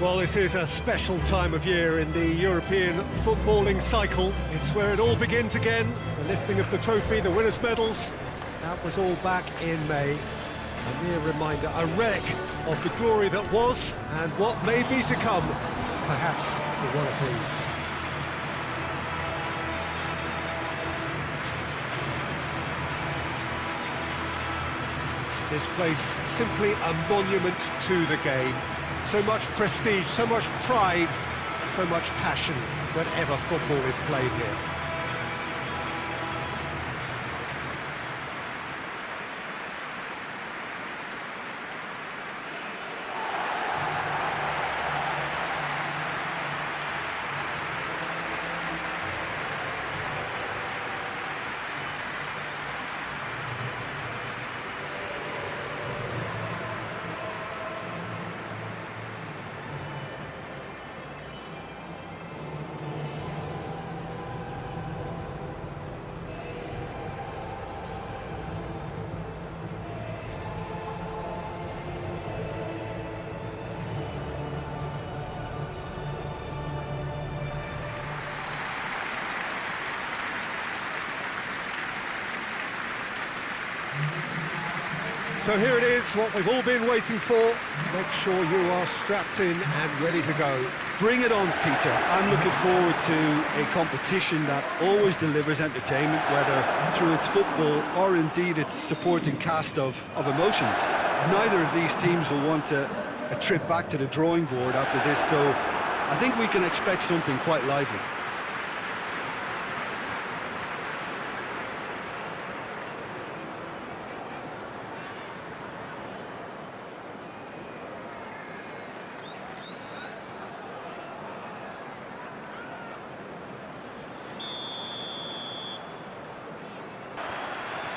Well, this is a special time of year in the European footballing cycle. It's where it all begins again. The lifting of the trophy, the winners' medals. That was all back in May. A mere reminder, a wreck of the glory that was and what may be to come, perhaps for one of these. This place simply a monument to the game. So much prestige, so much pride, so much passion whenever football is played here. So here it is, what we've all been waiting for. Make sure you are strapped in and ready to go. Bring it on, Peter. I'm looking forward to a competition that always delivers entertainment, whether through its football or indeed its supporting cast of emotions. Neither of these teams will want a trip back to the drawing board after this, so I think we can expect something quite lively.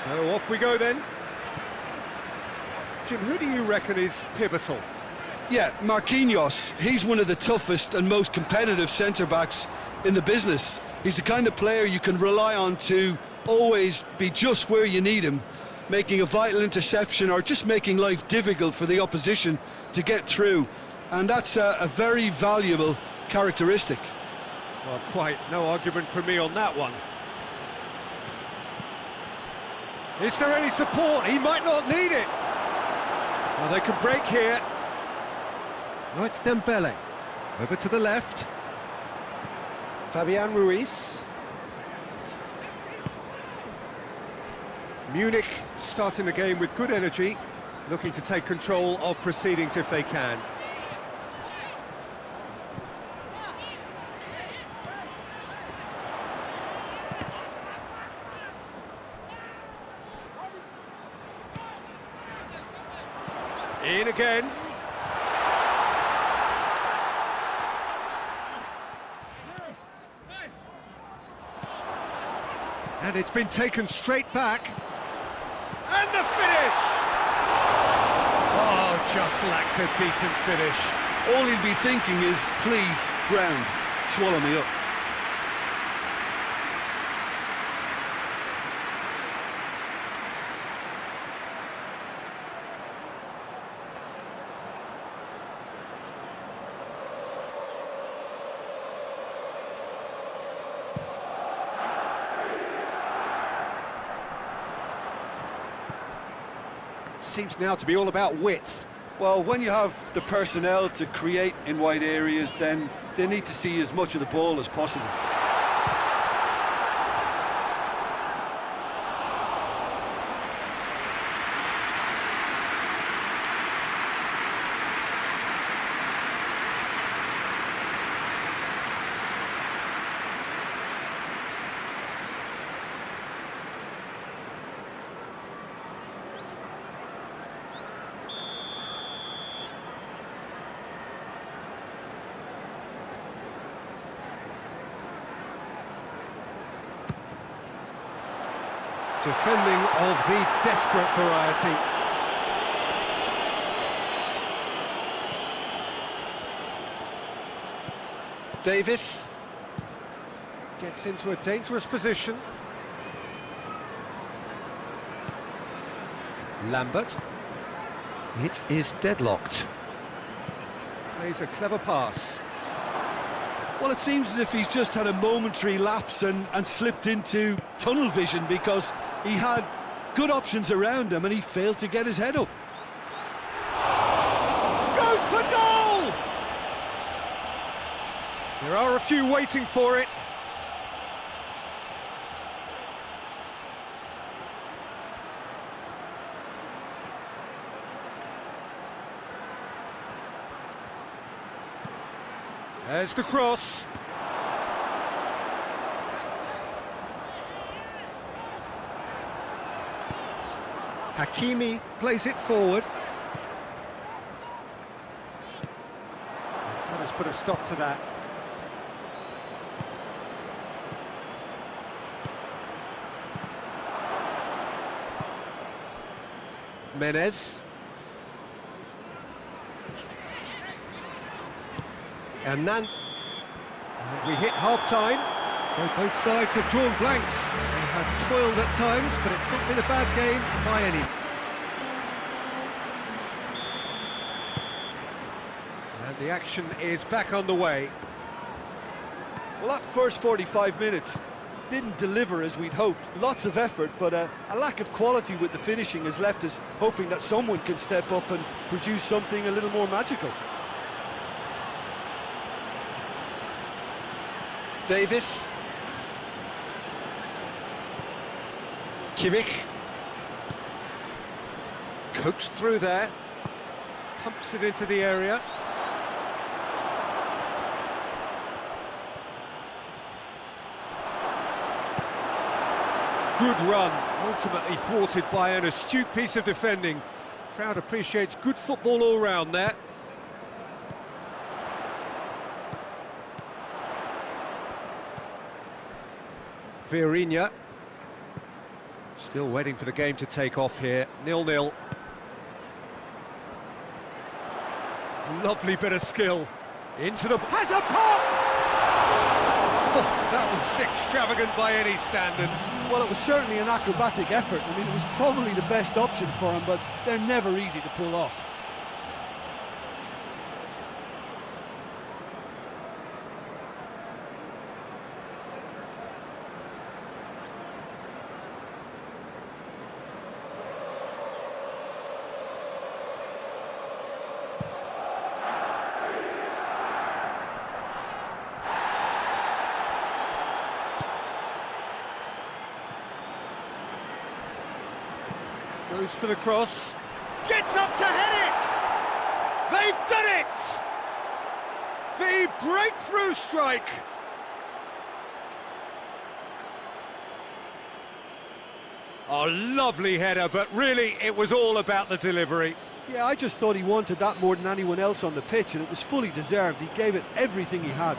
So off we go then. Jim, who do you reckon is pivotal? Yeah, Marquinhos. He's one of the toughest and most competitive centre-backs in the business. He's the kind of player you can rely on to always be just where you need him, making a vital interception or just making life difficult for the opposition to get through. And that's a very valuable characteristic. Well, quite no argument from me on that one. Is there any support? He might not need it. Well, they can break here. Oh, it's Dembele. Over to the left. Fabian Ruiz. Munich starting the game with good energy, looking to take control of proceedings if they can. In again. And it's been taken straight back. And the finish! Oh, just lacked a decent finish. All he'd be thinking is, please, ground, swallow me up. Seems now to be all about width. Well, when you have the personnel to create in wide areas, then they need to see as much of the ball as possible. Defending of the desperate variety. Davis gets into a dangerous position. Lambert. It is deadlocked. Plays a clever pass. Well, it seems as if he's just had a momentary lapse and slipped into tunnel vision, because he had good options around him and he failed to get his head up. Goes for goal! There are a few waiting for it. There's the cross. Hakimi plays it forward. That has put a stop to that. Menez. And we hit half-time, so both sides have drawn blanks. They have toiled at times, but it's not been a bad game by any. And the action is back on the way. Well, that first 45 minutes didn't deliver as we'd hoped. Lots of effort, but a lack of quality with the finishing has left us hoping that someone can step up and produce something a little more magical. Davis. Kimmich. Coaxed through there. Pumps it into the area. Good run, ultimately thwarted by an astute piece of defending. Crowd appreciates good football all round there. Vieirinha. Still waiting for the game to take off here. 0-0. Lovely bit of skill. Into the... Has a pop! Oh, that was extravagant by any standard. Well, it was certainly an acrobatic effort. I mean, it was probably the best option for him, but they're never easy to pull off. Goes for the cross. Gets up to head it! They've done it! The breakthrough strike! A lovely header, but really it was all about the delivery. Yeah, I just thought he wanted that more than anyone else on the pitch, and it was fully deserved. He gave it everything he had.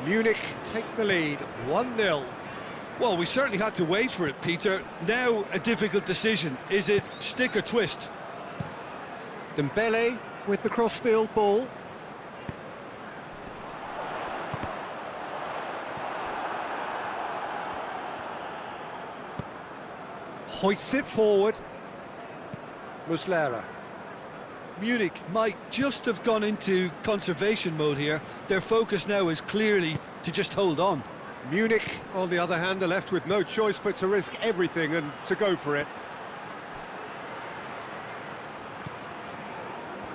Munich take the lead, 1-0. Well, we certainly had to wait for it, Peter. Now a difficult decision. Is it stick or twist? Dembele with the crossfield ball. Hoists it forward. Muslera. Munich might just have gone into conservation mode here. Their focus now is clearly to just hold on. Munich, on the other hand, are left with no choice but to risk everything and to go for it.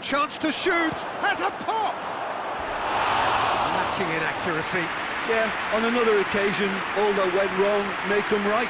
Chance to shoot! Has a pop! Lacking in accuracy. Yeah, on another occasion, all that went wrong may come right.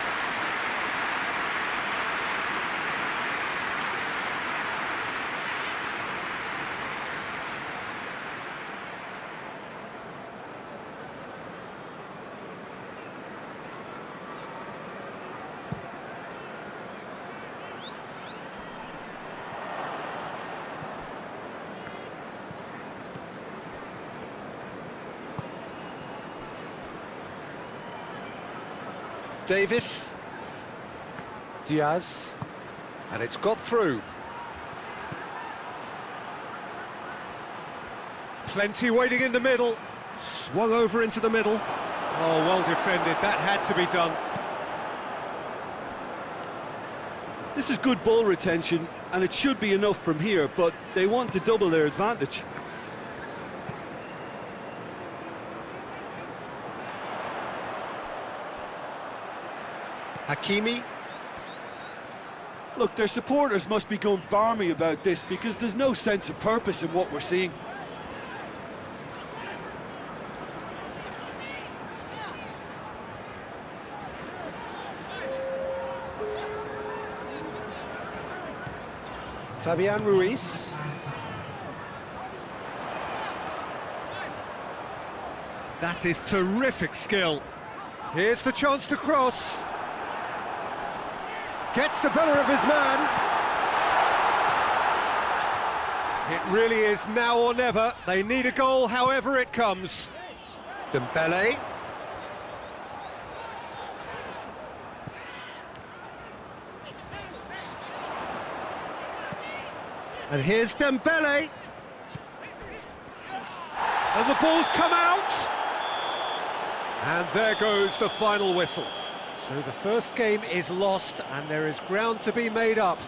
Davis. Diaz. And it's got through. Plenty waiting in the middle. Swung over into the middle. Oh, well defended. That had to be done. This is good ball retention, and it should be enough from here, but they want to double their advantage. Hakimi. Look, their supporters must be going barmy about this because there's no sense of purpose in what we're seeing. Fabian Ruiz. That is terrific skill. Here's the chance to cross. Gets the better of his man. It really is now or never. They need a goal however it comes. Dembele. And here's Dembele. And the ball's come out. And there goes the final whistle. So the first game is lost and there is ground to be made up.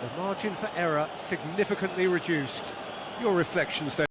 The margin for error significantly reduced. Your reflections there.